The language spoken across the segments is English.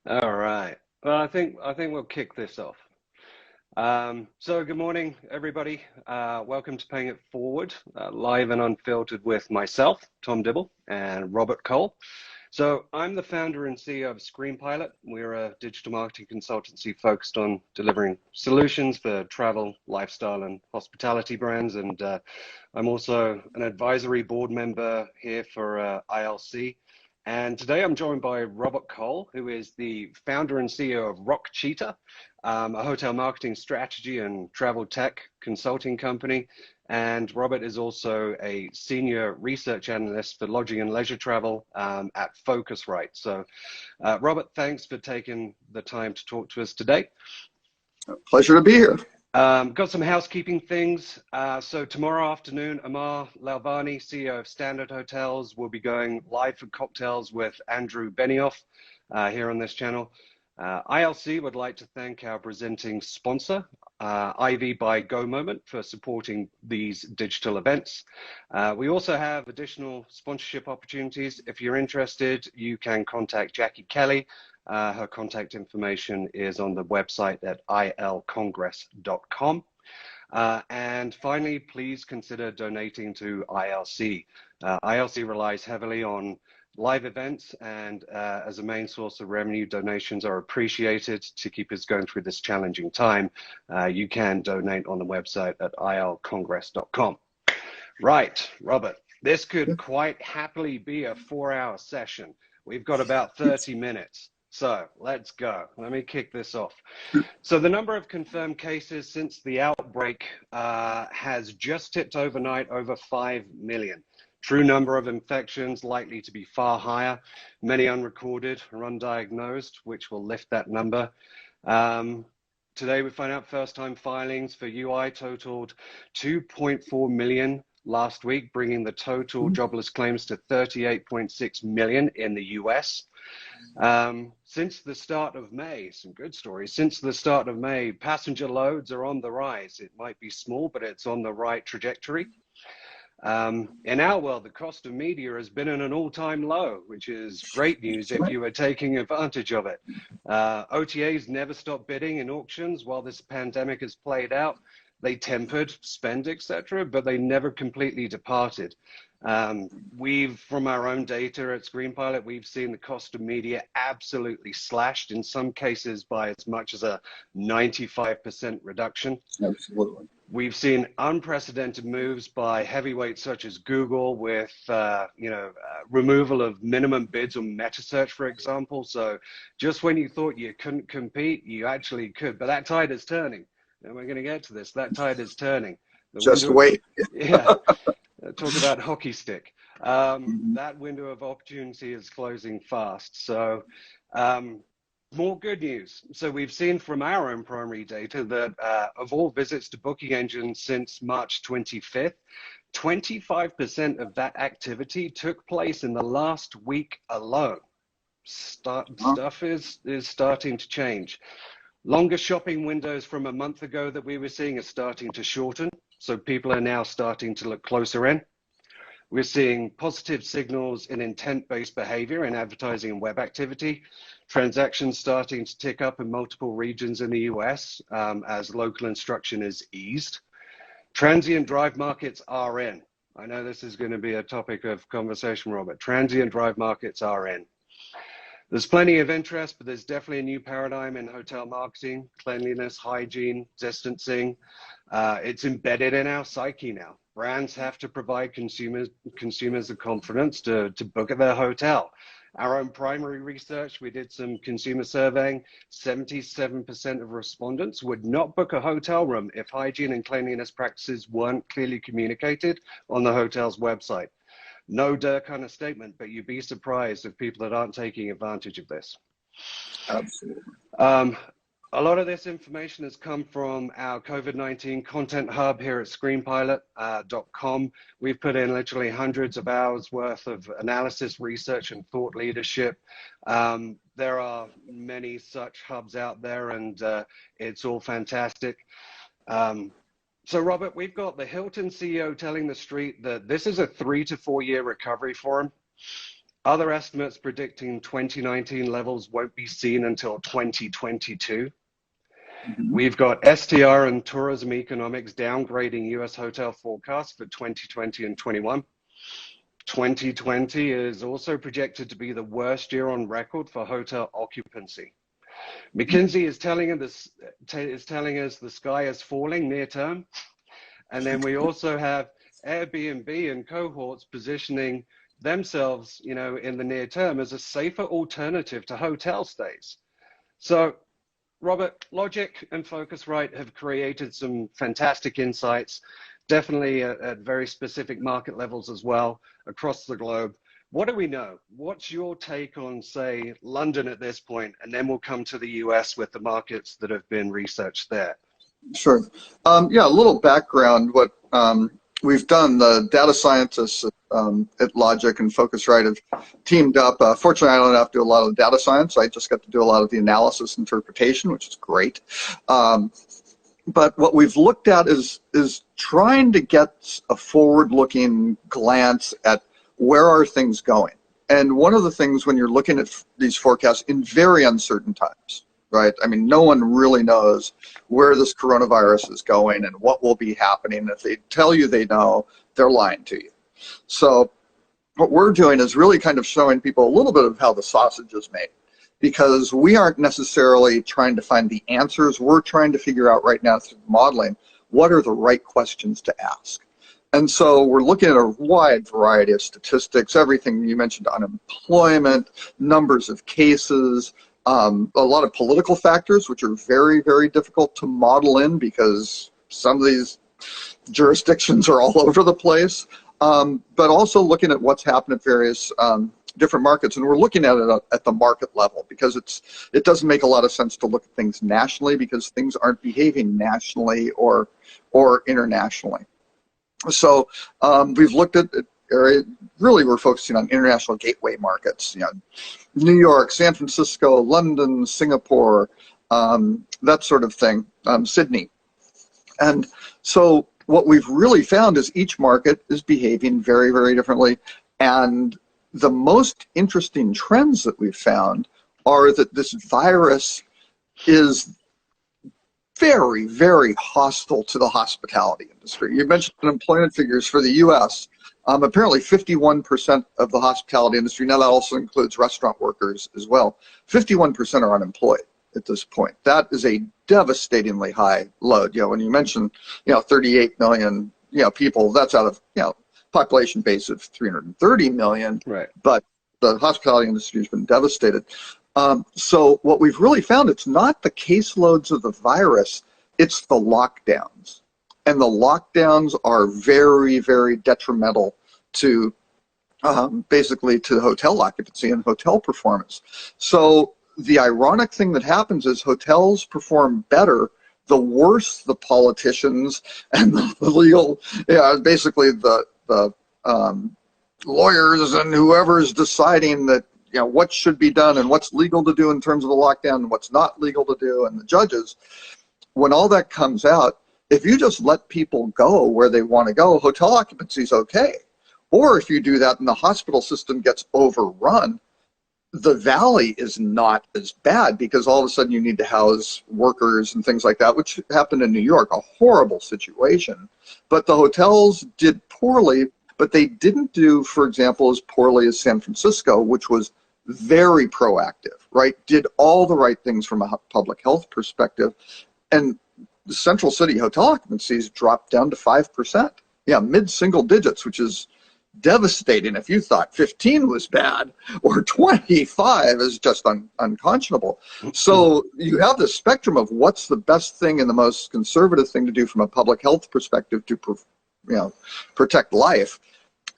All right. Well, I think we'll kick this off. So good morning, everybody. Welcome to Paying It Forward, live and unfiltered with myself, Tom Dibble, and Robert Cole. So I'm the founder and CEO of ScreenPilot. We're a digital marketing consultancy focused on delivering solutions for travel, lifestyle, and hospitality brands. And I'm also an advisory board member here for ILC. And today I'm joined by Robert Cole, who is the founder and CEO of RockCheetah, a hotel marketing strategy and travel tech consulting company. And Robert is also a senior research analyst for lodging and leisure travel at Phocuswright. So, Robert, thanks for taking the time to talk to us today. Pleasure to be here. Got some housekeeping things. So tomorrow afternoon, Amar Lalvani, CEO of Standard Hotels, will be going live for cocktails with Andrew Benioff here on this channel. ILC would like to thank our presenting sponsor, Ivy by Go Moment, for supporting these digital events. We also have additional sponsorship opportunities. If you're interested, you can contact Jackie Kelly. Her contact information is on the website at ilcongress.com. And finally, please consider donating to ILC. ILC relies heavily on live events, and as a main source of revenue, donations are appreciated to keep us going through this challenging time. You can donate on the website at ilcongress.com. Right, Robert, this could quite happily be a 4-hour session. We've got about 30 minutes. So let's go. Let me kick this off. So the number of confirmed cases since the outbreak has just tipped overnight over 5 million. True number of infections likely to be far higher, many unrecorded or undiagnosed, which will lift that number. Today we find out first-time filings for UI totaled 2.4 million last week, bringing the total jobless claims to 38.6 million in the US. Since the start of May, some good stories. Since the start of May, passenger loads are on the rise. It might be small, but it's on the right trajectory. In our world, the cost of media has been at an all-time low, which is great news if you are taking advantage of it. OTAs never stop bidding in auctions while this pandemic has played out. They tempered spend, etc., but they never completely departed. From our own data at ScreenPilot, we've seen the cost of media absolutely slashed, in some cases by as much as a 95% reduction. Absolutely. We've seen unprecedented moves by heavyweights such as Google with, removal of minimum bids on meta search, for example. So just when you thought you couldn't compete, you actually could. But that tide is turning, and we're going to get to this. That tide is turning. Just wait. Yeah. Talk about hockey stick. That window of opportunity is closing fast. So more good news. So we've seen from our own primary data that of all visits to booking engines since March 25th, 25% of that activity took place in the last week alone. Stuff is starting to change. Longer shopping windows from a month ago that we were seeing are starting to shorten. So people are now starting to look closer in. We're seeing positive signals in intent-based behavior in advertising and web activity. Transactions starting to tick up in multiple regions in the US as local instruction is eased. Transient drive markets are in. I know this is going to be a topic of conversation, Robert. Transient drive markets are in. There's plenty of interest, but there's definitely a new paradigm in hotel marketing: cleanliness, hygiene, distancing. It's embedded in our psyche now. Brands have to provide consumers the confidence to book at their hotel. Our own primary research, we did some consumer surveying. 77% of respondents would not book a hotel room if hygiene and cleanliness practices weren't clearly communicated on the hotel's website. No kind of statement, but you'd be surprised of people that aren't taking advantage of this. Absolutely. A lot of this information has come from our COVID-19 content hub here at screenpilot.com. We've put in literally hundreds of hours worth of analysis, research, and thought leadership. There are many such hubs out there, and it's all fantastic. So, Robert, we've got the Hilton CEO telling the street that this is a 3 to 4 year recovery for him. Other estimates predicting 2019 levels won't be seen until 2022. We've got STR and Tourism Economics downgrading US hotel forecasts for 2020 and 21. 2020 is also projected to be the worst year on record for hotel occupancy. McKinsey is telling us the sky is falling near term. And then we also have Airbnb and cohorts positioning themselves, you know, in the near term as a safer alternative to hotel stays. So, Robert, Logic and Phocuswright have created some fantastic insights, definitely at very specific market levels as well across the globe. What do we know? What's your take on, say, London at this point? And then we'll come to the US with the markets that have been researched there. Sure. Yeah, a little background. What we've done, the data scientists at Logic and Phocuswright have teamed up. Fortunately, I don't have to do a lot of the data science. I just got to do a lot of the analysis interpretation, which is great. But what we've looked at is trying to get a forward-looking glance at where are things going. And one of the things when you're looking at these forecasts in very uncertain times, right? I mean, no one really knows where this coronavirus is going and what will be happening. If they tell you they know, they're lying to you. So what we're doing is really kind of showing people a little bit of how the sausage is made, because we aren't necessarily trying to find the answers. We're trying to figure out right now through modeling, what are the right questions to ask? And so we're looking at a wide variety of statistics, everything you mentioned, unemployment, numbers of cases, a lot of political factors, which are very, very difficult to model in because some of these jurisdictions are all over the place, but also looking at what's happened at various different markets. And we're looking at it at the market level because it doesn't make a lot of sense to look at things nationally because things aren't behaving nationally or internationally. So we've looked at area, really we're focusing on international gateway markets, you know, New York, San Francisco, London, Singapore, that sort of thing, Sydney. And so what we've really found is each market is behaving very, very differently. And the most interesting trends that we've found are that this virus is very, very hostile to the hospitality industry. You mentioned unemployment figures for the US. Apparently 51% of the hospitality industry, now that also includes restaurant workers as well, 51% are unemployed at this point. That is a devastatingly high load. You know, when you mention, 38 million, people, that's out of, population base of 330 million, right? But the hospitality industry has been devastated. So what we've really found, it's not the caseloads of the virus, it's the lockdowns. And the lockdowns are very, very detrimental to basically to hotel occupancy and hotel performance. So the ironic thing that happens is hotels perform better the worse the politicians and the legal, basically the lawyers and whoever's deciding that, what should be done and what's legal to do in terms of the lockdown and what's not legal to do, and the judges, when all that comes out, if you just let people go where they want to go, hotel occupancy is okay. Or if you do that and the hospital system gets overrun, the valley is not as bad because all of a sudden you need to house workers and things like that, which happened in New York, a horrible situation. But the hotels did poorly, but they didn't do, for example, as poorly as San Francisco, which was very proactive, right? Did all the right things from a public health perspective. And the central city hotel occupancies dropped down to 5%. Yeah, mid-single digits, which is devastating. If you thought 15 was bad or 25 is just unconscionable. So you have this spectrum of what's the best thing and the most conservative thing to do from a public health perspective to protect life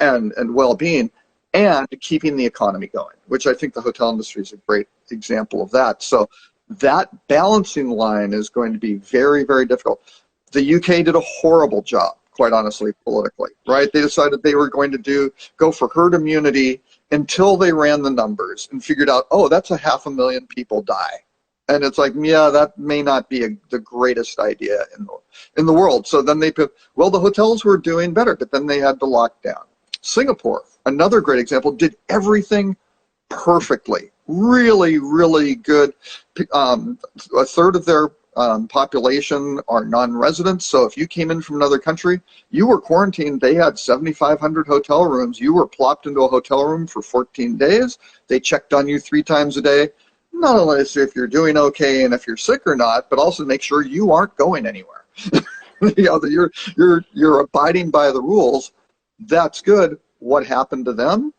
and well-being and keeping the economy going, which I think the hotel industry is a great example of that. So that balancing line is going to be very, very difficult. The UK did a horrible job, quite honestly, politically, right? They decided they were going to go for herd immunity until they ran the numbers and figured out, oh, that's 500,000 people die. And it's like, yeah, that may not be the greatest idea in the world. So then the hotels were doing better, but then they had to lock down. Singapore, another great example, did everything perfectly. Really, really good. A third of their population are non-residents. So if you came in from another country, you were quarantined. They had 7,500 hotel rooms. You were plopped into a hotel room for 14 days. They checked on you 3 times a day, not only to see if you're doing okay and if you're sick or not, but also to make sure you aren't going anywhere. That you're abiding by the rules. That's good. What happened to them?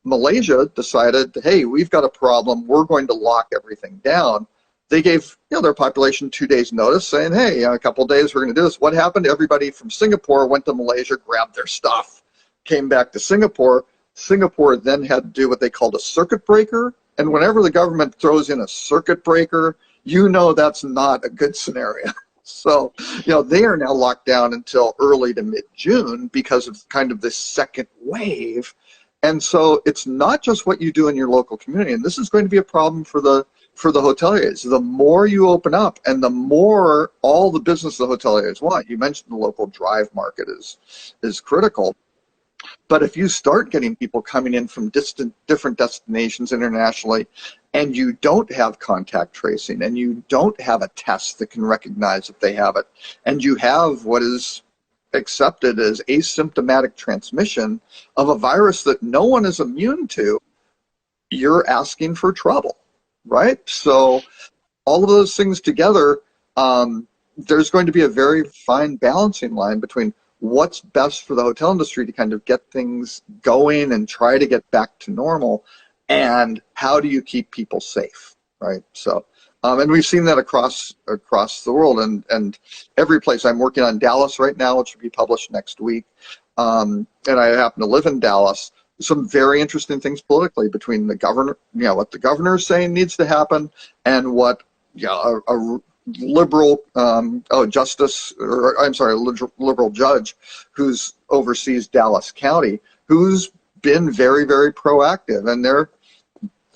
Malaysia decided, hey, we've got a problem. We're going to lock everything down. They gave their population 2 days notice saying, hey, in a couple of days we're going to do this. What happened? Everybody from Singapore went to Malaysia, grabbed their stuff, came back to Singapore. Singapore then had to do what they called a circuit breaker. And whenever the government throws in a circuit breaker, that's not a good scenario. So, they are now locked down until early to mid-June because of kind of this second wave. And so it's not just what you do in your local community. And this is going to be a problem for the hoteliers. The more you open up and the more all the business the hoteliers want. You mentioned the local drive market is critical. But if you start getting people coming in from different destinations internationally, and you don't have contact tracing, and you don't have a test that can recognize if they have it, and you have what is accepted as asymptomatic transmission of a virus that no one is immune to, you're asking for trouble, right? So all of those things together, there's going to be a very fine balancing line between what's best for the hotel industry to kind of get things going and try to get back to normal, and how do you keep people safe, right? So, and we've seen that across the world, and every place. I'm working on Dallas right now, which will be published next week, and I happen to live in Dallas. Some very interesting things politically between the governor, what the governor is saying needs to happen, and what a liberal liberal judge who's oversees Dallas County, who's been very, very proactive, and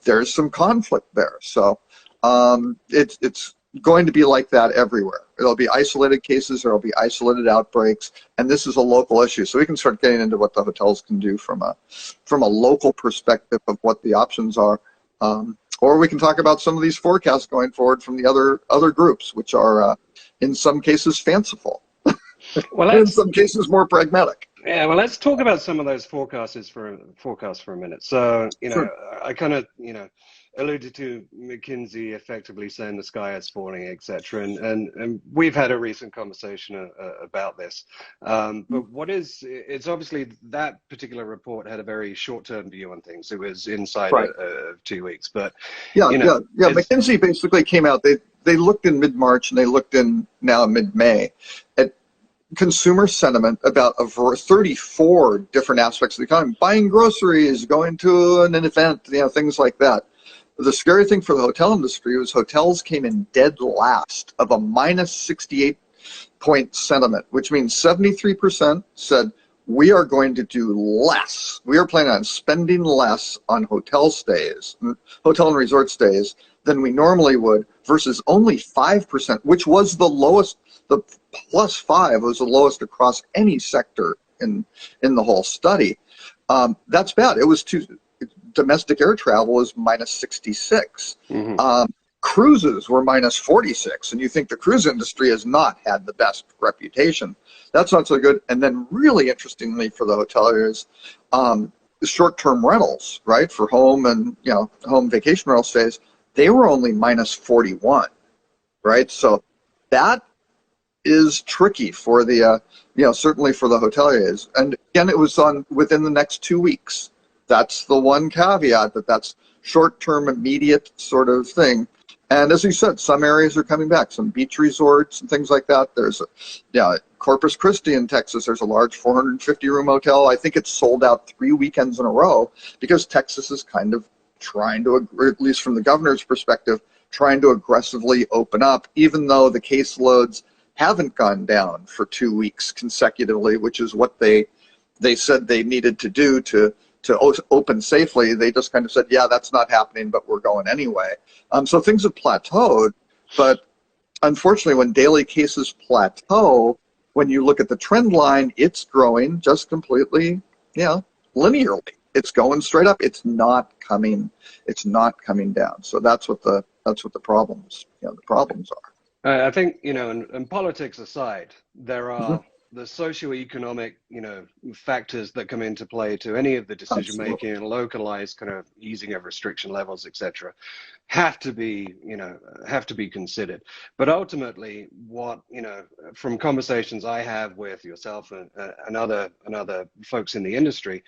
there's some conflict there. So it's going to be like that everywhere. There'll be isolated cases, there'll be isolated outbreaks, and this is a local issue. So we can start getting into what the hotels can do from a local perspective of what the options are. Or we can talk about some of these forecasts going forward from the other groups, which are in some cases fanciful, well, in some cases more pragmatic. Yeah, well, let's talk about some of those forecasts for a minute. So, Sure. I kind of, alluded to McKinsey effectively saying the sky is falling, etc. And we've had a recent conversation about this. But it's obviously that particular report had a very short-term view on things. It was inside of 2 weeks. But McKinsey basically came out. They looked in mid-March and they looked in now mid-May at consumer sentiment about 34 different aspects of the economy: buying groceries, going to an event, things like that. The scary thing for the hotel industry was hotels came in dead last of a minus 68-point sentiment, which means 73% said we are going to do less. We are planning on spending less on hotel and resort stays than we normally would, versus only 5%, which was the lowest. The +5 was the lowest across any sector in the whole study. That's bad. It was domestic air travel was minus 66. Mm-hmm. Cruises were minus 46, and you think the cruise industry has not had the best reputation. That's not so good. And then really interestingly for the hoteliers, short-term rentals, right, for home and home vacation rental stays, they were only minus 41, right? So that is tricky for the certainly for the hoteliers. And again, it was within the next 2 weeks. That's the one caveat, that's short-term, immediate sort of thing. And as you said, some areas are coming back, some beach resorts and things like that. There's Corpus Christi in Texas, there's a large 450-room hotel. I think it's sold out 3 weekends in a row because Texas is kind of trying to, at least from the governor's perspective, trying to aggressively open up, even though the caseloads haven't gone down for 2 weeks consecutively, which is what they said they needed to do to open safely. They just kind of said, yeah, that's not happening, but we're going anyway. So things have plateaued, but unfortunately when daily cases plateau, when you look at the trend line, it's growing just completely, linearly. it's going straight up. It's not coming down. So that's what the problems, the problems are. I think, and politics aside, there Mm-hmm. are the socioeconomic, factors that come into play to any of the decision Absolutely. making and localized kind of easing of restriction levels, etc., have to be, have to be considered. But ultimately, what, from conversations I have with yourself and other folks in the industry,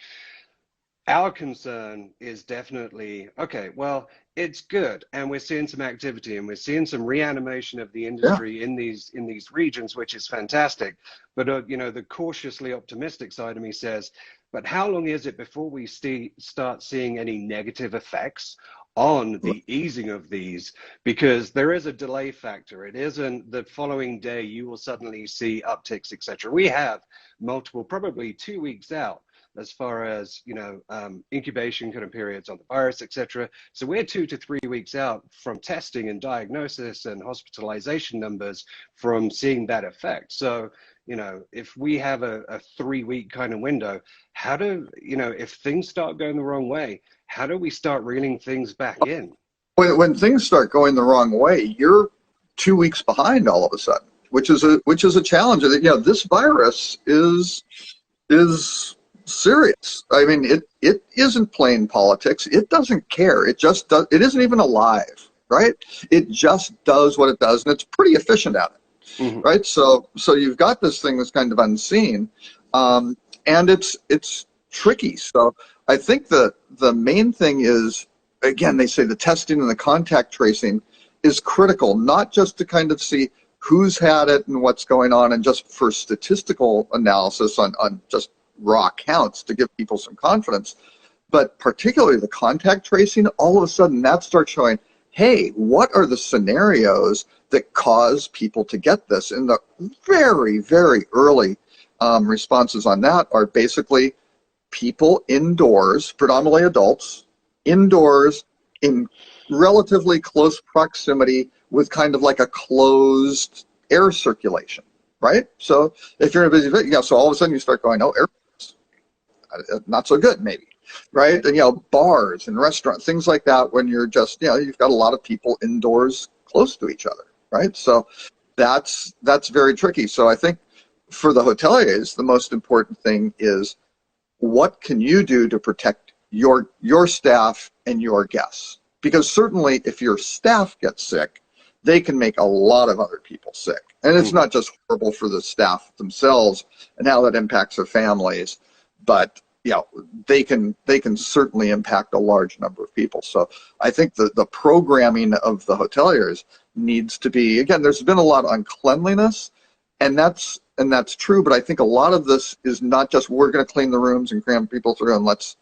our concern is definitely, okay, well, it's good, and we're seeing some activity, and we're seeing some reanimation of the Yeah. industry in these regions, which is fantastic. But the cautiously optimistic side of me says, but how long is it before we start seeing any negative effects on the easing of these? Because there is a delay factor. It isn't the following day you will suddenly see upticks, etc. We have multiple, probably 2 weeks out, as far as incubation kind of periods on the virus, etc. So we're 2 to 3 weeks out from testing and diagnosis and hospitalization numbers from seeing that effect. So if we have a 3-week kind of window, how do if things start going the wrong way, how do we start reeling things back in? When things start going the wrong way, you're 2 weeks behind all of a sudden, which is a challenge. This virus is serious. I mean, it isn't playing politics. It doesn't care. It just does. It isn't even alive, right? It just does what it does, and it's pretty efficient at it, Mm-hmm. right? So you've got this thing that's kind of unseen, and it's tricky. So I think the main thing is, again, they say the testing and the contact tracing is critical, not just to kind of see who's had it and what's going on, and just for statistical analysis on just raw counts to give people some confidence, but particularly the contact tracing. All of a sudden that starts showing, hey, what are the scenarios that cause people to get this? And the very, very early responses on that are basically people indoors, predominantly adults, indoors in relatively close proximity with kind of like a closed air circulation, right? So if you're in a busy, so all of a sudden you start going, oh, air, not so good maybe, right? And bars and restaurants, things like that, when you're just, you've got a lot of people indoors close to each other, right? So that's very tricky. So I think for the hoteliers, the most important thing is, what can you do to protect your staff and your guests? Because certainly if your staff gets sick, they can make a lot of other people sick. And it's not just horrible for the staff themselves and how that impacts their families, but they can certainly impact a large number of people. So I think the programming of the hoteliers needs to be, again, there's been a lot on cleanliness, and that's true, but I think a lot of this is not just we're going to clean the rooms and cram people through and let's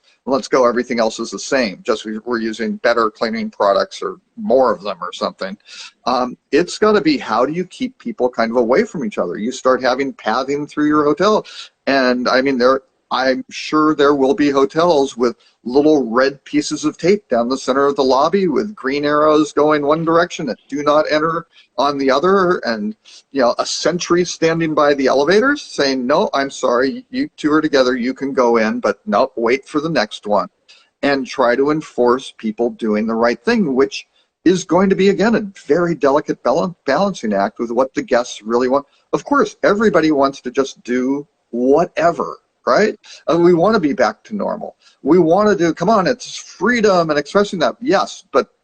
go, everything else is the same, just we're using better cleaning products or more of them or something. It's got to be, how do you keep people kind of away from each other? You start having pathing through your hotel, and I mean, I'm sure there will be hotels with little red pieces of tape down the center of the lobby with green arrows going one direction and do not enter on the other, and a sentry standing by the elevators saying, no, I'm sorry, you two are together, you can go in, but no, wait for the next one. And try to enforce people doing the right thing, which is going to be, again, a very delicate balancing act with what the guests really want. Of course, everybody wants to just do whatever, right? We want to be back to normal. We want to do, come on, it's freedom and expressing that, yes, but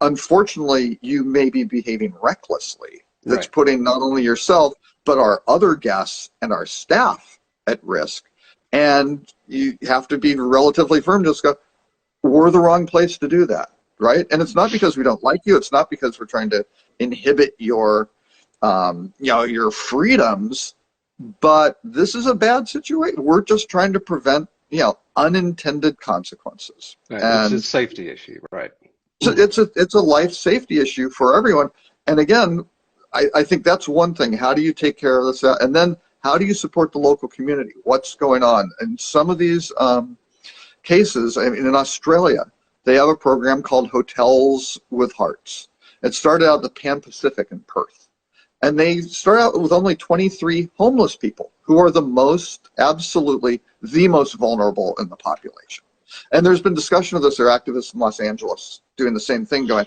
unfortunately, you may be behaving recklessly. That's Right. putting not only yourself, but our other guests and our staff at risk. And you have to be relatively firm, just go, we're the wrong place to do that, right? And it's not because we don't like you. It's not because we're trying to inhibit your freedoms, but this is a bad situation. We're just trying to prevent, unintended consequences. Right. And It's a safety issue, right? so it's a life safety issue for everyone. And again, I think that's one thing. How do you take care of this? And then how do you support the local community? What's going on? And some of these cases, I mean, in Australia, they have a program called Hotels with Hearts. It started out at the Pan Pacific in Perth. And they start out with only 23 homeless people who are absolutely the most vulnerable in the population. And there's been discussion of this. There are activists in Los Angeles doing the same thing, going,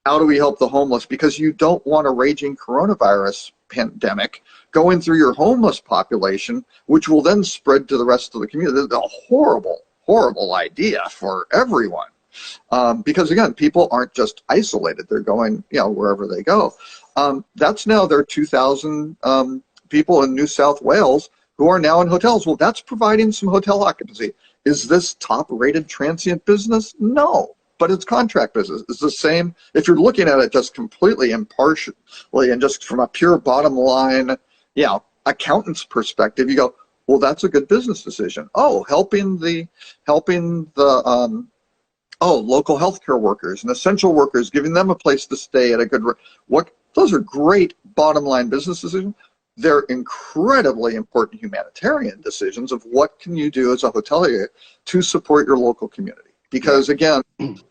how do we help the homeless? Because you don't want a raging coronavirus pandemic going through your homeless population, which will then spread to the rest of the community. It's a horrible, horrible idea for everyone. Because again, people aren't just isolated. They're going, wherever they go. That's now there are 2,000 people in New South Wales who are now in hotels. Well, that's providing some hotel occupancy. Is this top-rated transient business? No, but it's contract business. It's the same. If you're looking at it just completely impartially and just from a pure bottom line, accountant's perspective, you go, well, that's a good business decision. Oh, helping the local healthcare workers and essential workers, giving them a place to stay at a good rate. Those are great bottom line business decisions. They're incredibly important humanitarian decisions of what can you do as a hotelier to support your local community. Because again,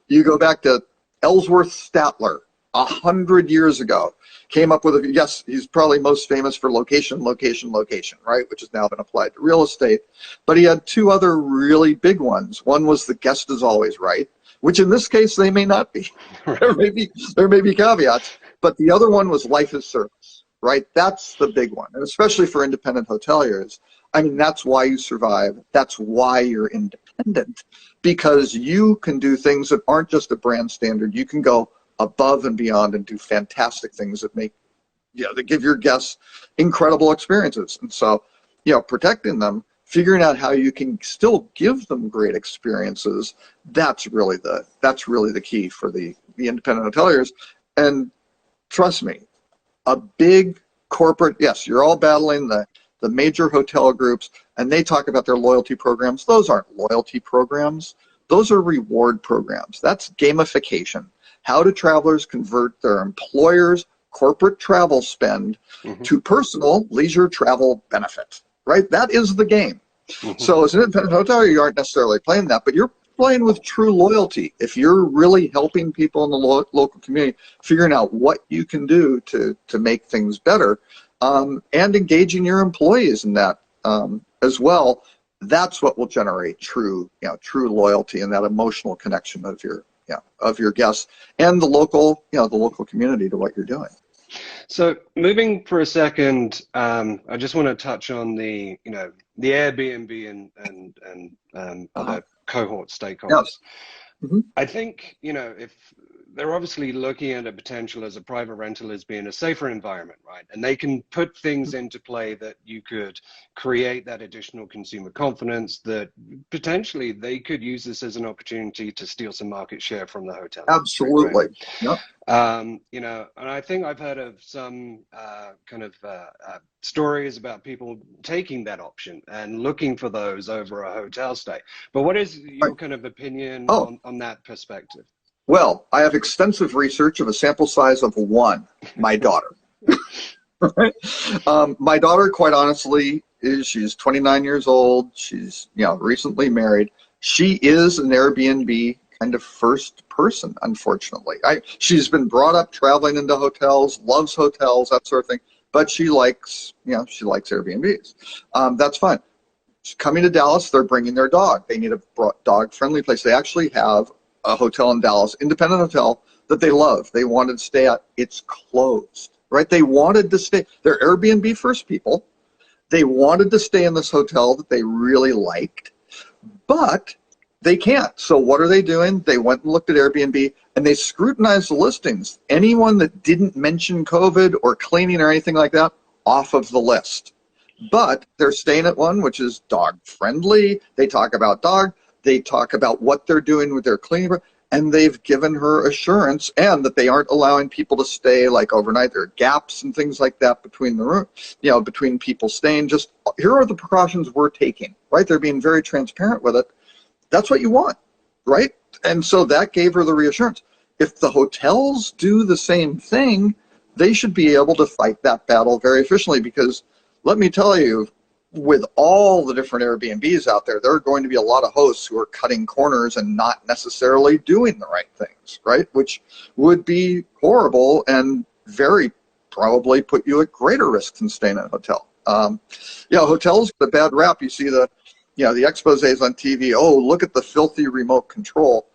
you go back to Ellsworth Statler 100 years ago, came up with he's probably most famous for location, right? Which has now been applied to real estate. But he had two other really big ones. One was the guest is always right, which in this case they may not be. There may be caveats. But the other one was life is service, right? That's the big one. And especially for independent hoteliers, I mean, that's why you survive. That's why you're independent, because you can do things that aren't just a brand standard. You can go above and beyond and do fantastic things that that give your guests incredible experiences. And so, protecting them, figuring out how you can still give them great experiences, that's really the key for the independent hoteliers. And trust me, a big corporate, yes, you're all battling the major hotel groups, and they talk about their loyalty programs. Those aren't loyalty programs. Those are reward programs. That's gamification. How do travelers convert their employers' corporate travel spend to personal leisure travel benefit, right? That is the game. So as an independent hotelier, you aren't necessarily playing that, but you're playing with true loyalty. If you're really helping people in the local community, figuring out what you can do to make things better, and engaging your employees in that as well, that's what will generate true loyalty and that emotional connection of your guests and the local community to what you're doing. So moving for a second, I just want to touch on the Airbnb and other cohort stakeholders. Yes. I think, if they're obviously looking at a potential as a private rental as being a safer environment, right? And they can put things into play that you could create that additional consumer confidence that potentially they could use this as an opportunity to steal some market share from the hotel. Absolutely. Industry, right? Yep. And I think I've heard of some stories about people taking that option and looking for those over a hotel stay. But what is your kind of opinion on that perspective? Well, I have extensive research of a sample size of one, my daughter. My daughter, quite honestly, she's 29 years old. She's recently married. She is an Airbnb kind of first person, unfortunately. She's been brought up traveling into hotels, loves hotels, that sort of thing. But she likes Airbnbs. That's fine. Coming to Dallas, they're bringing their dog. They need a dog-friendly place. They actually have a hotel in Dallas, independent hotel that they love. They wanted to stay at. It's closed, right? They wanted to stay. They're Airbnb first people. They wanted to stay in this hotel that they really liked, but they can't. So what are they doing? They went and looked at Airbnb and they scrutinized the listings. Anyone that didn't mention COVID or cleaning or anything like that, off of the list. But they're staying at one which is dog friendly. They talk about dog. They talk about what they're doing with their cleaning, and they've given her assurance, and that they aren't allowing people to stay like overnight. There are gaps and things like that between the room, between people staying. Just here are the precautions we're taking, right? They're being very transparent with it. That's what you want, right? And so that gave her the reassurance. If the hotels do the same thing, they should be able to fight that battle very efficiently, because let me tell you, with all the different Airbnbs out there, there are going to be a lot of hosts who are cutting corners and not necessarily doing the right things, right? Which would be horrible and very probably put you at greater risk than staying in a hotel. Hotels, the bad rap, you see the exposés on TV, oh, look at the filthy remote control.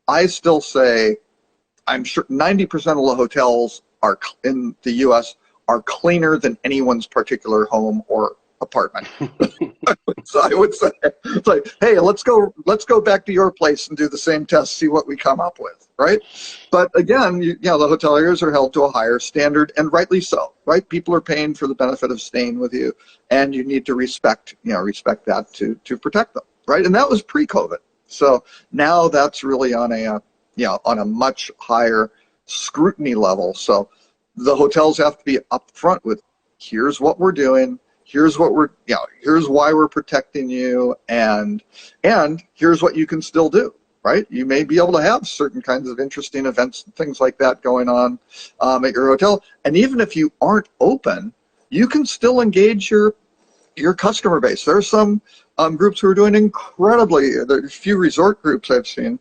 I still say, I'm sure 90% of the hotels are in the U.S. are cleaner than anyone's particular home or apartment. So I would say, it's like, hey, let's go back to your place and do the same test, see what we come up with, right? But again, the hoteliers are held to a higher standard, and rightly so, right? People are paying for the benefit of staying with you, and you need to respect that to protect them, right? And that was pre-COVID. So now that's really on a much higher scrutiny level. So the hotels have to be upfront with, here's what we're doing. Here's what here's why we're protecting you, and here's what you can still do, right? You may be able to have certain kinds of interesting events and things like that going on at your hotel. And even if you aren't open, you can still engage your customer base. There are some groups who are doing incredibly, there's a few resort groups I've seen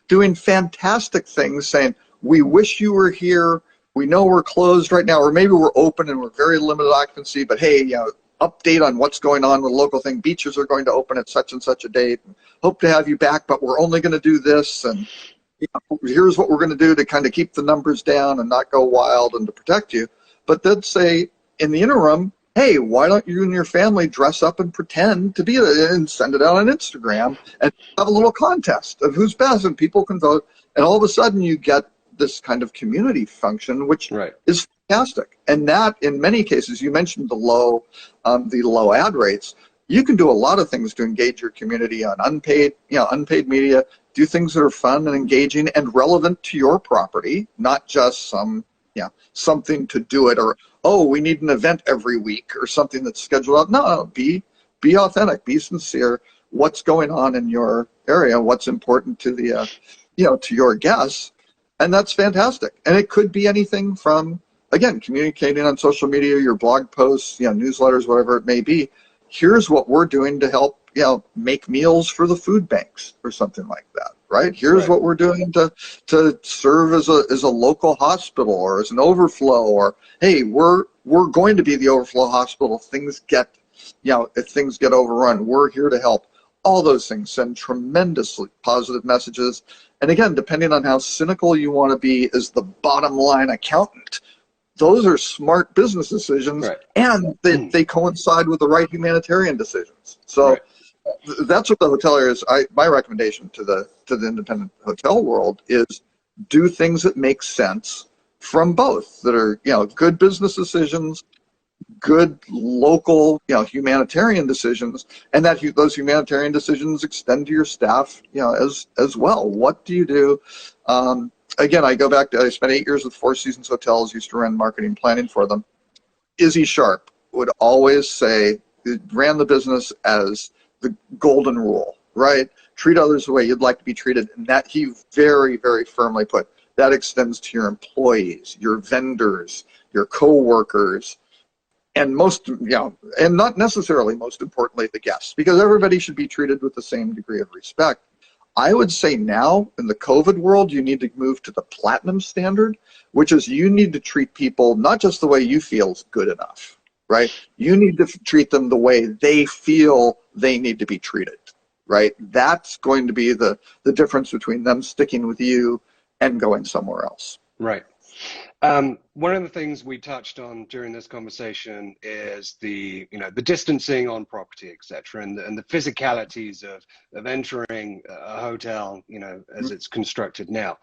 doing fantastic things, saying, we wish you were here. We know we're closed right now, or maybe we're open and we're very limited occupancy, but hey, update on what's going on with the local thing. Beaches are going to open at such and such a date. Hope to have you back, but we're only going to do this, and here's what we're going to do to kind of keep the numbers down and not go wild and to protect you. But then say, in the interim, hey, why don't you and your family dress up and pretend to be and send it out on Instagram and have a little contest of who's best, and people can vote, and all of a sudden you get this kind of community function, which is fantastic. And that, in many cases, you mentioned the low ad rates. You can do a lot of things to engage your community on unpaid media. Do things that are fun and engaging and relevant to your property, not just something to do it, or we need an event every week or something that's scheduled out. No, be authentic, be sincere. What's going on in your area? What's important to the to your guests? And that's fantastic. And it could be anything from, again, communicating on social media, your blog posts, newsletters, whatever it may be. Here's what we're doing to help, make meals for the food banks or something like that, right? Here's what we're doing to serve as a local hospital or as an overflow, or, hey, we're going to be the overflow hospital if things get overrun. We're here to help. All those things send tremendously positive messages. And again, depending on how cynical you want to be as the bottom line accountant, those are smart business decisions, and they coincide with the right humanitarian decisions. So that's what the hoteliers, my recommendation to the independent hotel world is, do things that make sense from both, that are good business decisions, good local humanitarian decisions, and that those humanitarian decisions extend to your staff as well. What do you do? Again, I go back to, I spent 8 years with Four Seasons Hotels, used to run marketing planning for them. Izzy Sharp would always say, ran the business as the golden rule, right? Treat others the way you'd like to be treated. And that he very, very firmly put, that extends to your employees, your vendors, your co-workers, and and not necessarily most importantly, the guests, because everybody should be treated with the same degree of respect. I would say now, in the COVID world, you need to move to the platinum standard, which is you need to treat people not just the way you feel is good enough, right? You need to treat them the way they feel they need to be treated, right? That's going to be the difference between them sticking with you and going somewhere else. Right. One of the things we touched on during this conversation is the distancing on property, et cetera, and the physicalities of entering a hotel, as it's constructed now.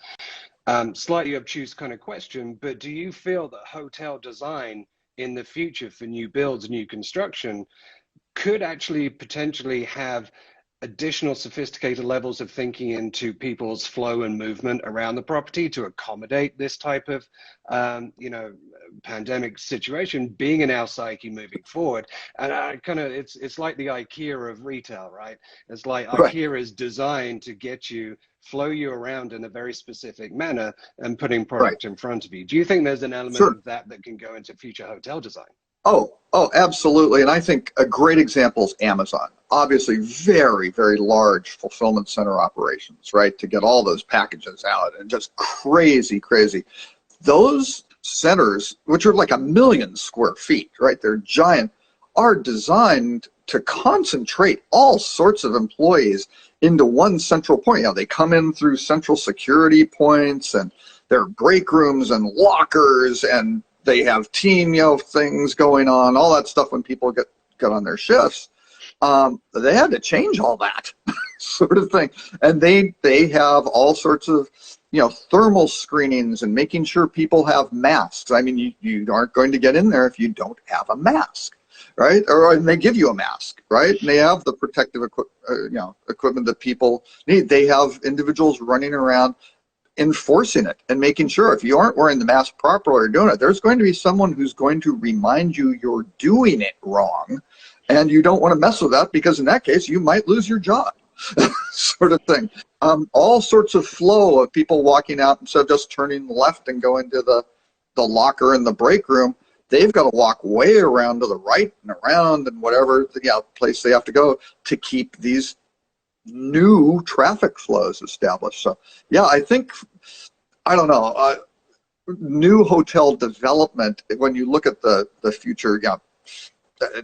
Slightly obtuse kind of question, but do you feel that hotel design in the future for new builds, new construction, could actually potentially have additional sophisticated levels of thinking into people's flow and movement around the property to accommodate this type of, pandemic situation being in our psyche moving forward? And it's like the IKEA of retail, right? It's like IKEA is designed to get you, flow you around in a very specific manner and putting product in front of you. Do you think there's an element of that can go into future hotel design? Oh, absolutely. And I think a great example is Amazon. Obviously, very, very large fulfillment center operations, right? To get all those packages out and just crazy. Those centers, which are like 1 million square feet, right? They're giant, are designed to concentrate all sorts of employees into one central point. You know, they come in through central security points, and there are break rooms and lockers, and they have team, you know, things going on, all that stuff when people get on their shifts. They had to change all that sort of thing. And they have all sorts of, you know, thermal screenings and making sure people have masks. I mean, you aren't going to get in there if you don't have a mask, right? Or and they give you a mask, right? And they have the protective equipment that people need. They have individuals running around enforcing it and making sure if you aren't wearing the mask properly or doing it, there's going to be someone who's going to remind you you're doing it wrong, and you don't want to mess with that, because in that case you might lose your job. Sort of thing. All sorts of flow of people walking out instead of just turning left and going to the locker in the break room. They've got to walk way around to the right and around and whatever place they have to go to keep these new traffic flows established. So yeah, I think, I don't know, new hotel development, when you look at the future,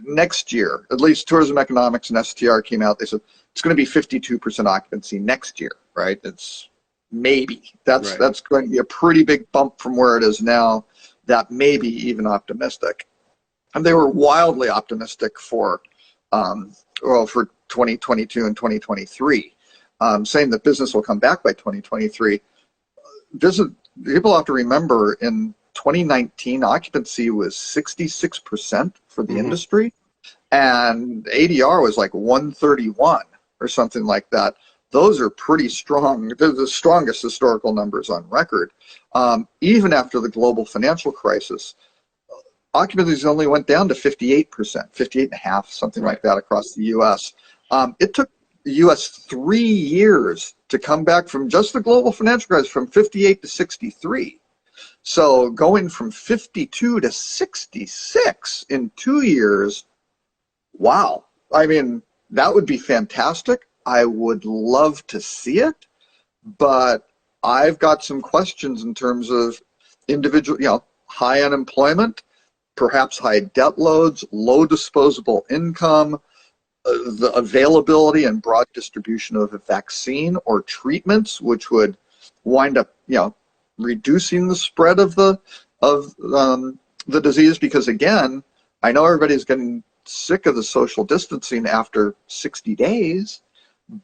next year, at least Tourism Economics and STR came out, they said it's going to be 52% occupancy next year, right? It's maybe. That's going to be a pretty big bump from where it is now. That may be even optimistic. And they were wildly optimistic for 2022 and 2023, saying that business will come back by 2023. People have to remember, in 2019, occupancy was 66% for the industry, and ADR was like 131 or something like that. Those are pretty strong. They're the strongest historical numbers on record. Even after the global financial crisis, occupancies only went down to 58%, 58.5%, something like that across the U.S. It took the U.S. 3 years to come back from just the global financial crisis, from 58 to 63. So going from 52 to 66 in 2 years, wow. I mean, that would be fantastic. I would love to see it, but I've got some questions in terms of individual, high unemployment, perhaps high debt loads, low disposable income, the availability and broad distribution of a vaccine or treatments, which would wind up, reducing the spread of the disease. Because again, I know everybody's getting sick of the social distancing after 60 days,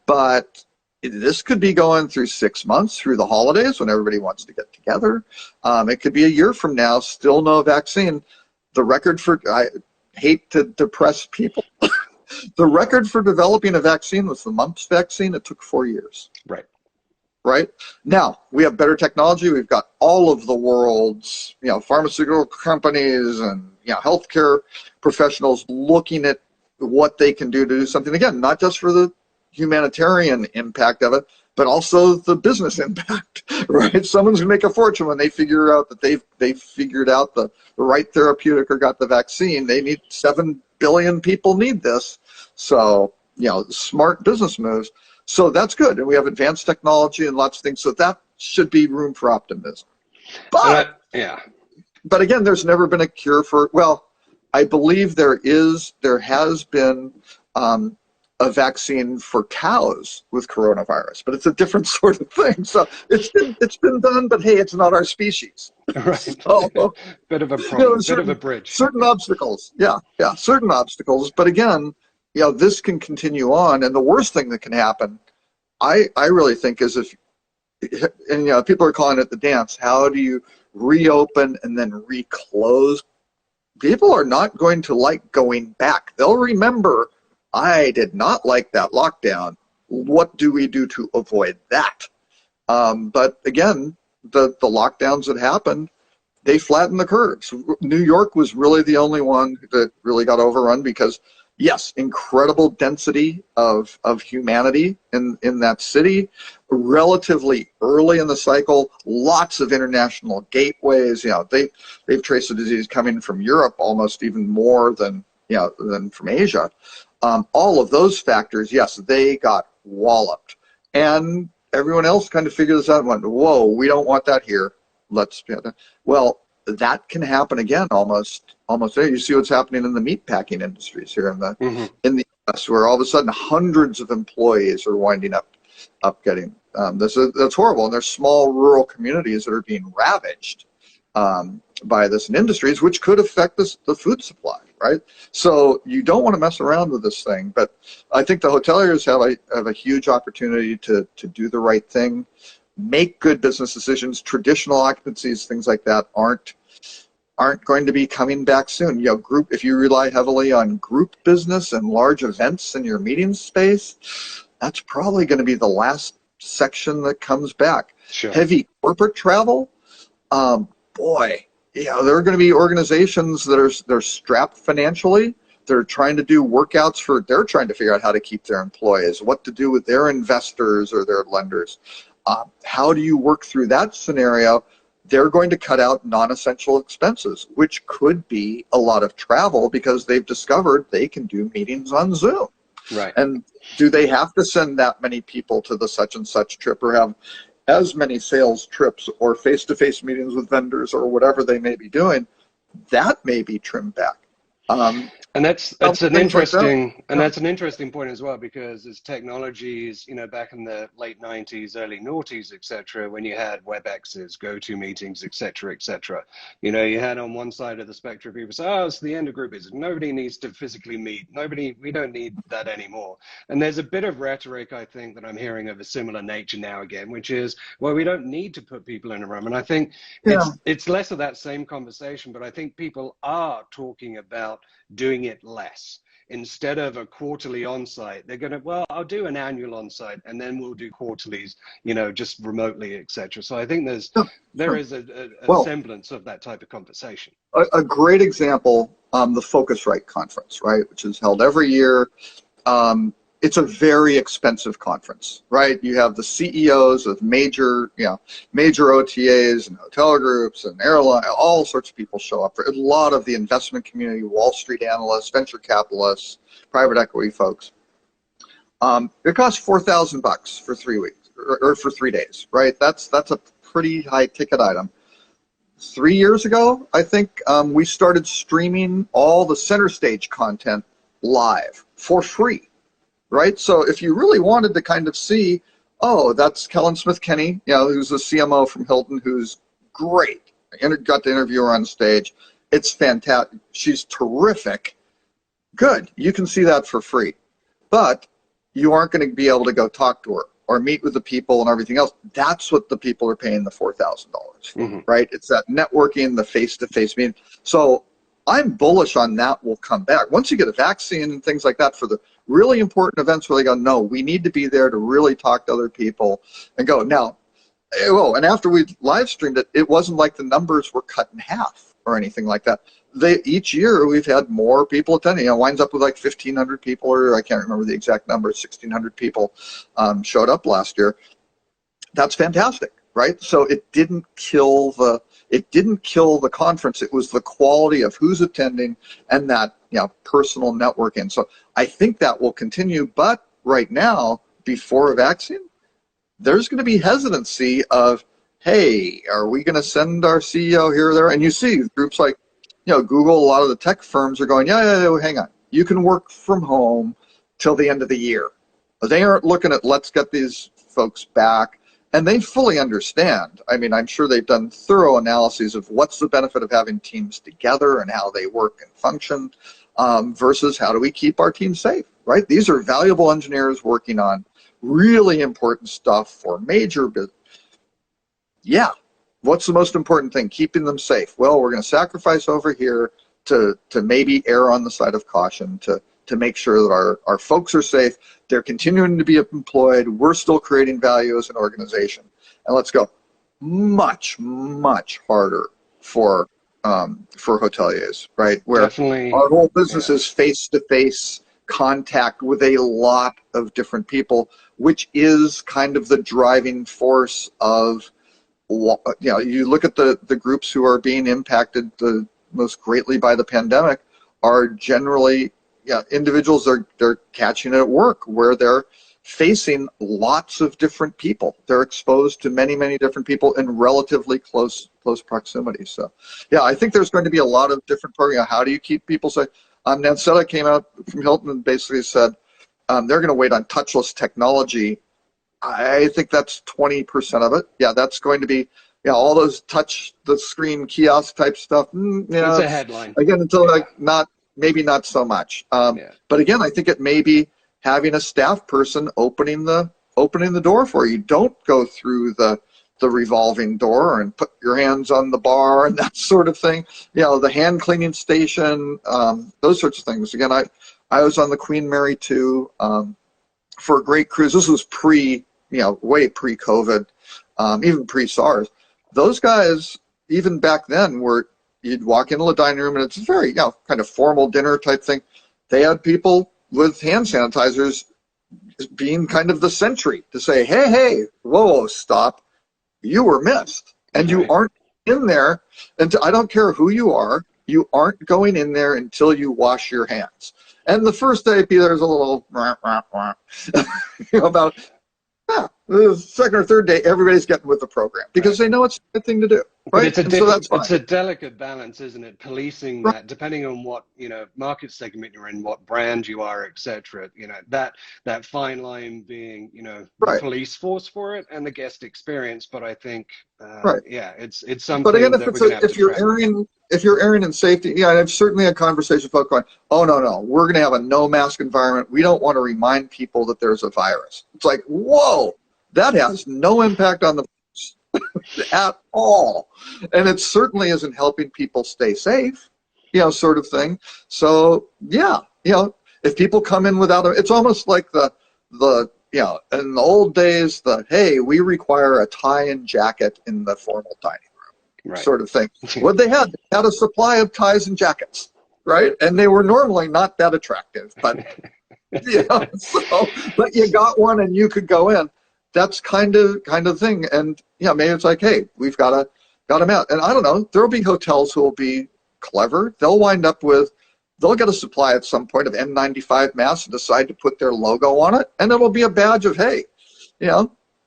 but this could be going through 6 months, through the holidays when everybody wants to get together. It could be a year from now, still no vaccine. The record for, I hate to depress people, the record for developing a vaccine was the mumps vaccine. It took 4 years. Right? Now, we have better technology. We've got all of the world's, pharmaceutical companies and, healthcare professionals looking at what they can do to do something. Again, not just for the humanitarian impact of it, but also the business impact, right? Someone's gonna make a fortune when they figure out that they've figured out the right therapeutic or got the vaccine. They need 7 billion people need this. So, smart business moves. So that's good. And we have advanced technology and lots of things. So that should be room for optimism. But, but again, there's never been a cure for, I believe there has been a vaccine for cows with coronavirus, but it's a different sort of thing. So it's been done, but hey, it's not our species. Right. So, bit of a problem, bit of a bridge. Certain obstacles. Certain obstacles. But again, this can continue on, and the worst thing that can happen, I really think, is if, and people are calling it the dance, how do you reopen and then reclose? People are not going to like going back. They'll remember, I did not like that lockdown. What do we do to avoid that? But again, the lockdowns that happened, they flattened the curves. New York was really the only one that really got overrun because, yes, incredible density of humanity in that city. Relatively early in the cycle, lots of international gateways. They've traced the disease coming from Europe almost even more than from Asia. All of those factors, yes, they got walloped. And everyone else kind of figured this out and went, whoa, we don't want that here. Well, that can happen again almost there. You see what's happening in the meatpacking industries here in the US, where all of a sudden hundreds of employees are winding up getting that's horrible. And there's small rural communities that are being ravaged by this in industries, which could affect the food supply, right? So you don't want to mess around with this thing. But I think the hoteliers have a huge opportunity to do the right thing, make good business decisions. Traditional occupancies, things like that, aren't going to be coming back soon. If you rely heavily on group business and large events in your meeting space, that's probably going to be the last section that comes back. Sure. Heavy corporate travel, boy, there are going to be organizations that they're strapped financially. They're trying to do workouts they're trying to figure out how to keep their employees, what to do with their investors or their lenders. How do you work through that scenario? They're going to cut out non-essential expenses, which could be a lot of travel, because they've discovered they can do meetings on Zoom. Right. And do they have to send that many people to the such and such trip, or have as many sales trips or face-to-face meetings with vendors or whatever they may be doing? That may be trimmed back. And that's an interesting that's an interesting point as well, because as technologies, back in the late 90s, early noughties, etc., when you had WebExes, GoToMeetings, etc., you had on one side of the spectrum people say, oh, it's the end of groupism. Nobody needs to physically meet. We don't need that anymore. And there's a bit of rhetoric, I think, that I'm hearing of a similar nature now again, which is, well, we don't need to put people in a room. And I think it's less of that same conversation, but I think people are talking about doing it less. Instead of a quarterly on-site, they're going to, well, I'll do an annual on-site and then we'll do quarterlies, just remotely, etc. So I think there is a semblance of that type of conversation. A great example, the Phocuswright conference, right, which is held every year. It's a very expensive conference, right? You have the CEOs of major OTAs and hotel groups and airline, all sorts of people show up. A lot of the investment community, Wall Street analysts, venture capitalists, private equity folks. It costs $4,000 for 3 weeks or for 3 days, right? That's a pretty high ticket item. 3 years ago, I think we started streaming all the center stage content live for free. Right, so if you really wanted to kind of see, oh, that's Kellen Smith-Kenny, who's the CMO from Hilton, who's great. I got to interview her on stage. It's fantastic. She's terrific. Good, you can see that for free. But you aren't going to be able to go talk to her or meet with the people and everything else. That's what the people are paying the $4,000 for, right? It's that networking, the face-to-face meeting. So I'm bullish on that will come back. Once you get a vaccine and things like that for the really important events where they go, no, we need to be there to really talk to other people and go. Now, and after we live streamed it, it wasn't like the numbers were cut in half or anything like that. Each year we've had more people attending. It winds up with like 1,500 people, or I can't remember the exact number, 1,600 people showed up last year. That's fantastic, right? So it didn't kill the conference. It was the quality of who's attending and that personal networking. So I think that will continue. But right now, before a vaccine, there's going to be hesitancy of, hey, are we going to send our CEO here or there? And you see groups like Google, a lot of the tech firms are going, yeah, hang on. You can work from home till the end of the year. They aren't looking at, let's get these folks back. And they fully understand. I mean, I'm sure they've done thorough analyses of what's the benefit of having teams together and how they work and function versus how do we keep our team safe, right? These are valuable engineers working on really important stuff for major business. Yeah, what's the most important thing? Keeping them safe. Well, we're going to sacrifice over here to maybe err on the side of caution to make sure that our folks are safe. They're continuing to be employed. We're still creating value as an organization. And let's go. Much, much harder for hoteliers, right? Where Definitely, our whole business is face-to-face contact with a lot of different people, which is kind of the driving force of, you look at the groups who are being impacted the most greatly by the pandemic are generally individuals. They're catching it at work where they're facing lots of different people. They're exposed to many, many different people in relatively close close proximity. So, yeah, I think there's going to be a lot of different programs. How do you keep people safe? Nansetta came out from Hilton and basically said they're going to wait on touchless technology. I think that's 20% of it. Yeah, that's going to be, yeah, all those touch the screen kiosk type stuff. Yeah, It's a headline. Again, until like maybe not so much. But again, I think it may be having a staff person opening the door for you. Don't go through the revolving door and put your hands on the bar and that sort of thing. You know, the hand cleaning station, those sorts of things. Again, I was on the Queen Mary 2 for a great cruise. This was way pre-COVID, even pre-SARS. Those guys, even back then, you'd walk into the dining room and it's a very, kind of formal dinner type thing. They had people with hand sanitizers being kind of the sentry to say, hey, whoa, stop. You were missed. And you aren't in there until, I don't care who you aren't going in there until you wash your hands. And the first day, there's a little about the second or third day, everybody's getting with the program because they know it's a good thing to do. Right? But it's a delicate balance, isn't it? Policing that, depending on what market segment you're in, what brand you are, etc. That fine line being the police force for it and the guest experience. But I think it's something. But again, if you're erring in safety, I've certainly had conversations with folks going, oh no, we're going to have a no mask environment. We don't want to remind people that there's a virus. It's like, whoa, that has no impact on the at all, and it certainly isn't helping people stay safe, sort of thing. So if people come in without it's almost like the in the old days, hey, we require a tie and jacket in the formal dining room, sort of thing. What they had a supply of ties and jackets, right? And they were normally not that attractive, but but you got one and you could go in. That's kind of thing. And maybe it's like, hey, we've got them out. And I don't know, there'll be hotels who will be clever. They'll get a supply at some point of N95 masks and decide to put their logo on it, and it'll be a badge of, hey,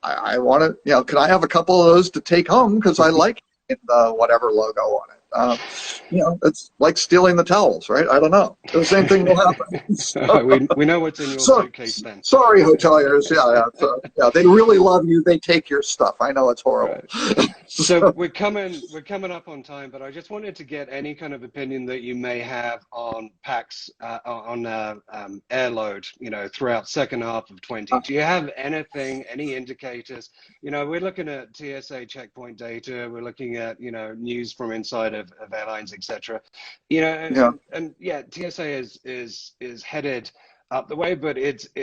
I want to, can I have a couple of those to take home because I like the whatever logo on it. It's like stealing the towels, right? I don't know. The same thing will happen. So, we know what's in your suitcase then. Sorry, hoteliers. They really love you. They take your stuff. I know it's horrible. Right. So we're coming up on time, but I just wanted to get any kind of opinion that you may have on PAX on air load, throughout second half of 20. Do you have any indicators? We're looking at TSA checkpoint data. We're looking at news from inside of airlines, etc. TSA is headed up the way, but it's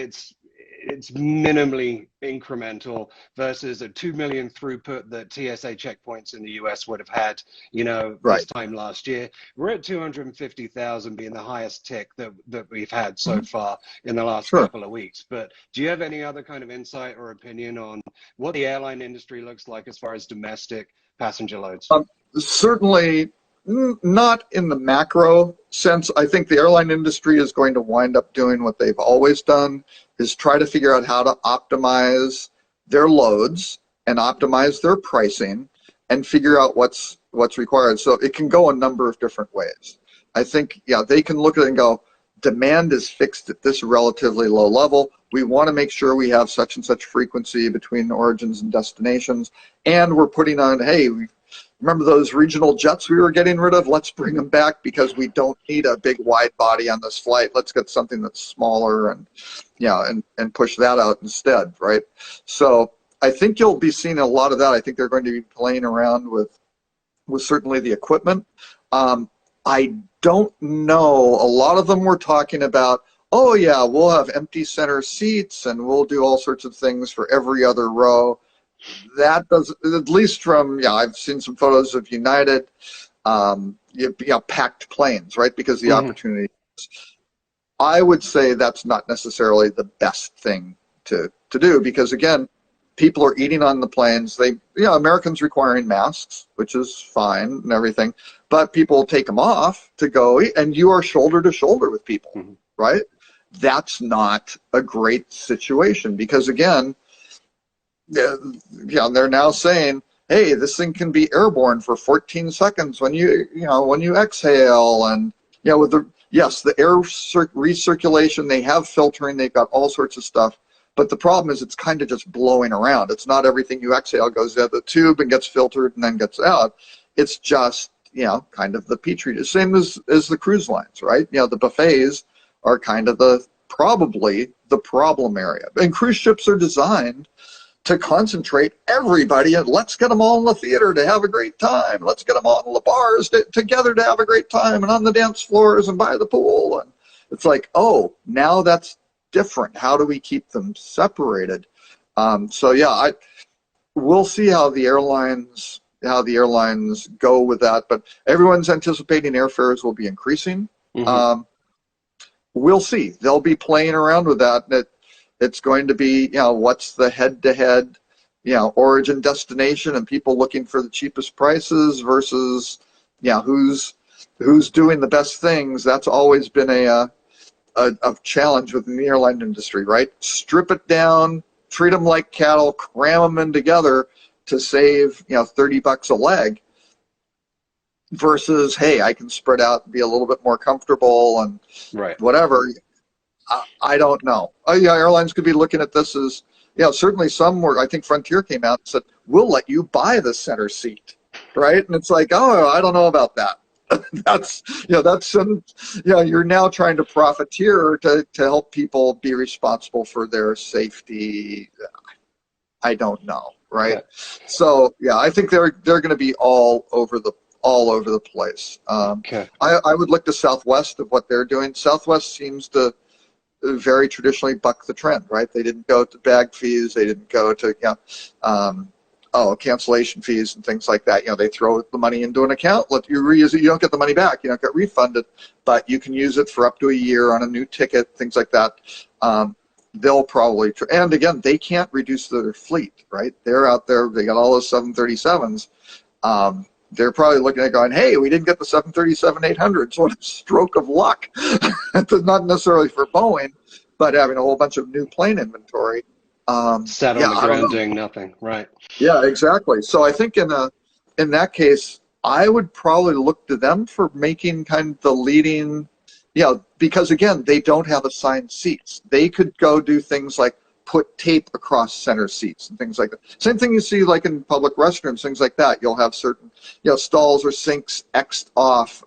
minimally incremental versus a 2 million throughput that TSA checkpoints in the US would have had, this time last year. We're at 250,000 being the highest tick that we've had so far in the last couple of weeks. But do you have any other kind of insight or opinion on what the airline industry looks like as far as domestic passenger loads? Certainly not in the macro sense. I think the airline industry is going to wind up doing what they've always done, is try to figure out how to optimize their loads and optimize their pricing and figure out what's required. So it can go a number of different ways. I think, they can look at it and go, demand is fixed at this relatively low level. We want to make sure we have such and such frequency between origins and destinations. And we're putting on, hey, remember those regional jets we were getting rid of? Let's bring them back because we don't need a big wide body on this flight. Let's get something that's smaller and push that out instead, right? So I think you'll be seeing a lot of that. I think they're going to be playing around with certainly the equipment. I don't know. A lot of them were talking about, oh yeah, we'll have empty center seats and we'll do all sorts of things for every other row. That does, at least from, I've seen some photos of United, packed planes, right? Because the opportunity. I would say that's not necessarily the best thing to do because, again, people are eating on the planes. Americans requiring masks, which is fine and everything, but people take them off to go eat, and you are shoulder to shoulder with people, right? That's not a great situation because, again, they're now saying hey, this thing can be airborne for 14 seconds when when you exhale, and with the air recirculation, they have filtering, they've got all sorts of stuff. But the problem is it's kind of just blowing around. It's not everything you exhale goes down the tube and gets filtered and then gets out. It's just, kind of the petri dish. Same as the cruise lines, right? The buffets are kind of probably the problem area. And cruise ships are designed to concentrate everybody, and let's get them all in the theater to have a great time. Let's get them all in the bars together to have a great time, and on the dance floors and by the pool. And it's like, oh, now that's different. How do we keep them separated? So yeah, we'll see how the airlines go with that. But everyone's anticipating airfares will be increasing. Mm-hmm. We'll see. They'll be playing around with that. It's going to be, what's the head-to-head, origin destination and people looking for the cheapest prices versus, who's doing the best things. That's always been a challenge within the airline industry, right? Strip it down, treat them like cattle, cram them in together to save, $30 a leg versus, hey, I can spread out and be a little bit more comfortable and whatever. I don't know. Airlines could be looking at this as, certainly some were. I think Frontier came out and said, we'll let you buy the center seat, right? And it's like, oh, I don't know about that. You're now trying to profiteer to help people be responsible for their safety. I don't know, right? Yeah. So yeah, I think they're going to be all over the place. Okay. I would look to Southwest of what they're doing. Southwest seems to very traditionally buck the trend, right? They didn't go to bag fees. They didn't go to cancellation fees and things like that. They throw the money into an account, let you reuse it. You don't get the money back. You don't get refunded, but you can use it for up to a year on a new ticket, things like that. They'll probably, and again, they can't reduce their fleet, right? They're out there. They got all those 737s. They're probably looking at going, hey, we didn't get the 737-800s. What a stroke of luck. Not necessarily for Boeing, but having a whole bunch of new plane inventory. Sat on the ground doing nothing, right? Yeah, exactly. So I think in that case, I would probably look to them for making kind of the leading, because again, they don't have assigned seats. They could go do things like put tape across center seats and things like that. Same thing you see like in public restrooms, things like that. You'll have certain, stalls or sinks X'd off.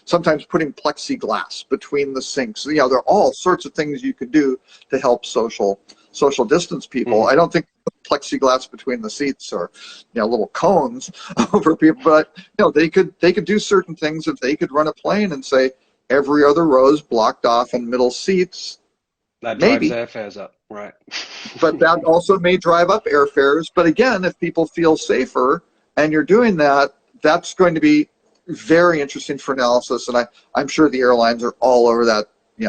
Sometimes putting plexiglass between the sinks. There are all sorts of things you could do to help social distance people. Mm-hmm. I don't think plexiglass between the seats or little cones over people, but they could do certain things. If they could run a plane and say every other row is blocked off and middle seats, that drives airfares up, right? But that also may drive up airfares. But again, if people feel safer and you're doing that, that's going to be very interesting for analysis. And I'm sure the airlines are all over that,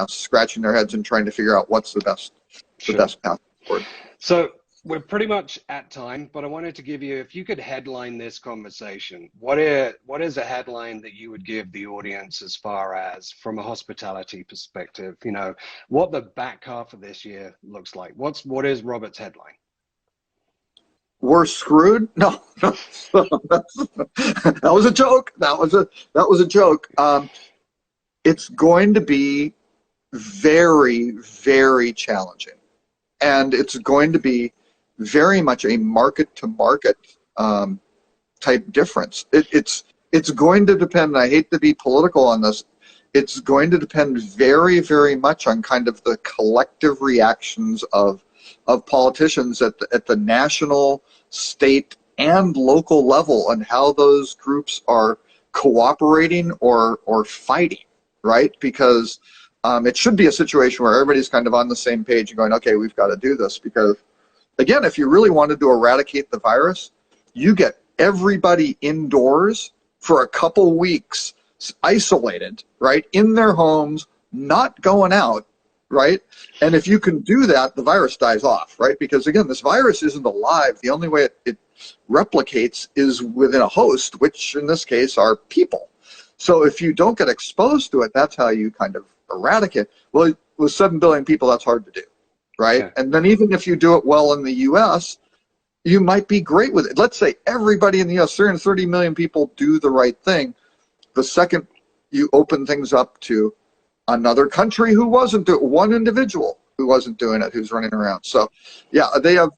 scratching their heads and trying to figure out what's the best path forward. So we're pretty much at time, but I wanted to give you, if you could headline this conversation, what is a headline that you would give the audience as far as, from a hospitality perspective, what the back half of this year looks like? What is Robert's headline? We're screwed? No. That was a joke. That was a joke. It's going to be very, very challenging. And it's going to be very much a market-to-market type difference. It's going to depend, and I hate to be political on this, it's going to depend very, very much on kind of the collective reactions of politicians at the national, state, and local level, and how those groups are cooperating or fighting, right? Because it should be a situation where everybody's kind of on the same page and going, okay, we've got to do this. Because, again, if you really wanted to eradicate the virus, you get everybody indoors for a couple weeks, isolated, right, in their homes, not going out, right? And if you can do that, the virus dies off, right? Because, again, this virus isn't alive. The only way it replicates is within a host, which in this case are people. So if you don't get exposed to it, that's how you kind of eradicate. Well, with 7 billion people, that's hard to do, right? Yeah. And then even if you do it well in the U.S., you might be great with it. Let's say everybody in the US, 330 million people do the right thing. The second you open things up to another country who wasn't doing, one individual who wasn't doing it, who's running around. So yeah, they have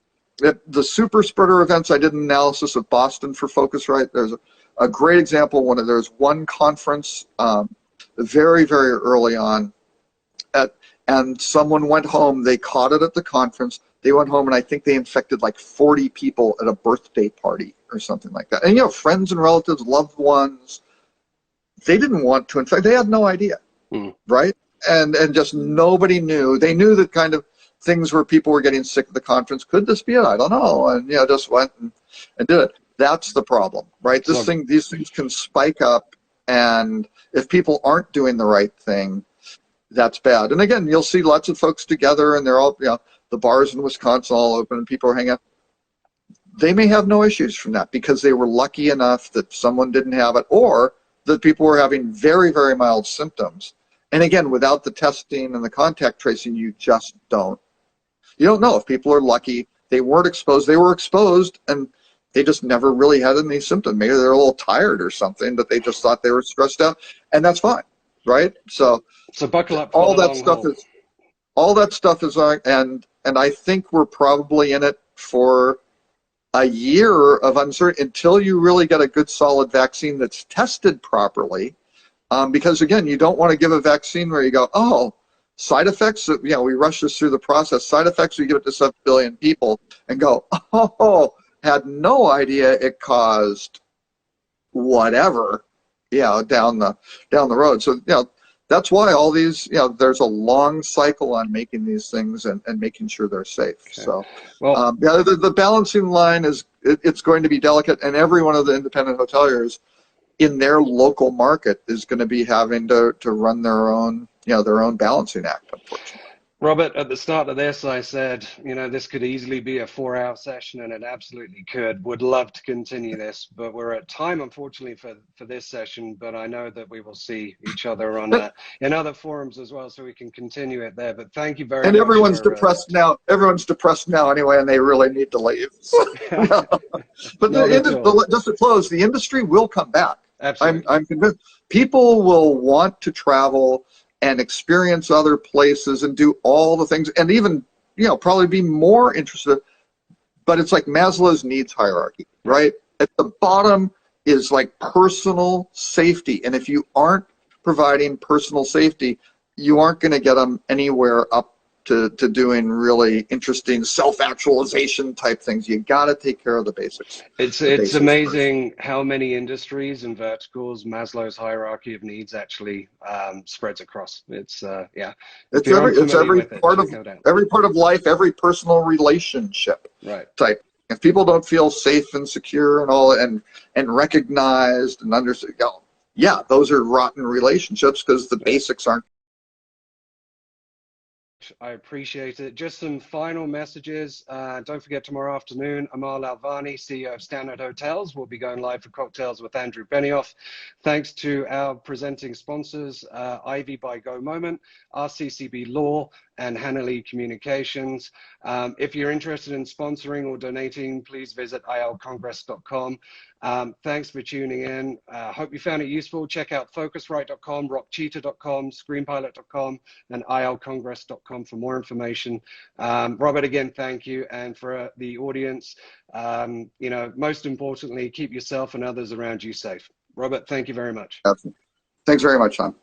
the super spreader events. I did an analysis of Boston for Phocuswright. There's a great example. There's one conference very, very early on, and someone went home. They caught it at the conference. They went home, and I think they infected like 40 people at a birthday party or something like that. And, you know, friends and relatives, loved ones, they didn't want to infect. They had no idea, right? And just nobody knew. They knew that kind of things where people were getting sick at the conference. Could this be it? I don't know. And, you know, just went and did it. That's the problem, right? These things can spike up, and if people aren't doing the right thing, that's bad. And again, you'll see lots of folks together, and they're all, you know, the bars in Wisconsin all open, and people are hanging out. They may have no issues from that because they were lucky enough that someone didn't have it, or that people were having very, very mild symptoms. And again, without the testing and the contact tracing, you just don't. You don't know if people are lucky. They weren't exposed. They were exposed, and they just never really had any symptoms. Maybe they're a little tired or something, but they just thought they were stressed out, and that's fine, right? So buckle up. All that stuff is, and I think we're probably in it for a year of uncertainty until you really get a good solid vaccine that's tested properly. Because again, you don't want to give a vaccine where you go, oh, side effects, you know, we rush this through the process. Side effects, we give it to 7 billion people and go, oh, had no idea it caused whatever, you know, down the road. So, you know, that's why all these, you know, there's a long cycle on making these things and making sure they're safe. Okay. So, well, yeah, the balancing line it's going to be delicate, and every one of the independent hoteliers in their local market is going to be having to run their own, you know, their own balancing act, unfortunately. Robert, at the start of this, I said, you know, this could easily be a 4-hour session, and it absolutely could. Would love to continue this, but we're at time, unfortunately, for this session. But I know that we will see each other on in other forums as well, so we can continue it there. But thank you very much. And everyone's depressed now. Everyone's depressed now anyway, and they really need to leave. But just to close, the industry will come back. Absolutely. I'm convinced people will want to travel and experience other places and do all the things, and even, you know, probably be more interested. But it's like Maslow's needs hierarchy, right? At the bottom is like personal safety, and if you aren't providing personal safety, you aren't going to get them anywhere up to doing really interesting self-actualization type things. You got to take care of the basics. It's amazing how many industries and verticals Maslow's hierarchy of needs actually spreads across. It's yeah. It's every part of life, every personal relationship. Right. Type. If people don't feel safe and secure and all and recognized and understood, yeah, those are rotten relationships because the basics aren't. I appreciate it. Just some final messages. Don't forget, tomorrow afternoon, Amar Lalvani, CEO of Standard Hotels, will be going live for Cocktails with Andrew Benioff. Thanks to our presenting sponsors, Ivy by Go Moment, RCCB Law, and Hanley Communications. If you're interested in sponsoring or donating, please visit ilcongress.com. Thanks for tuning in. Hope you found it useful. Check out Phocuswright.com, RockCheetah.com, ScreenPilot.com, and ilcongress.com for more information. Robert, again, thank you. And for the audience, you know, most importantly, keep yourself and others around you safe. Robert, thank you very much. Thanks very much, Sean.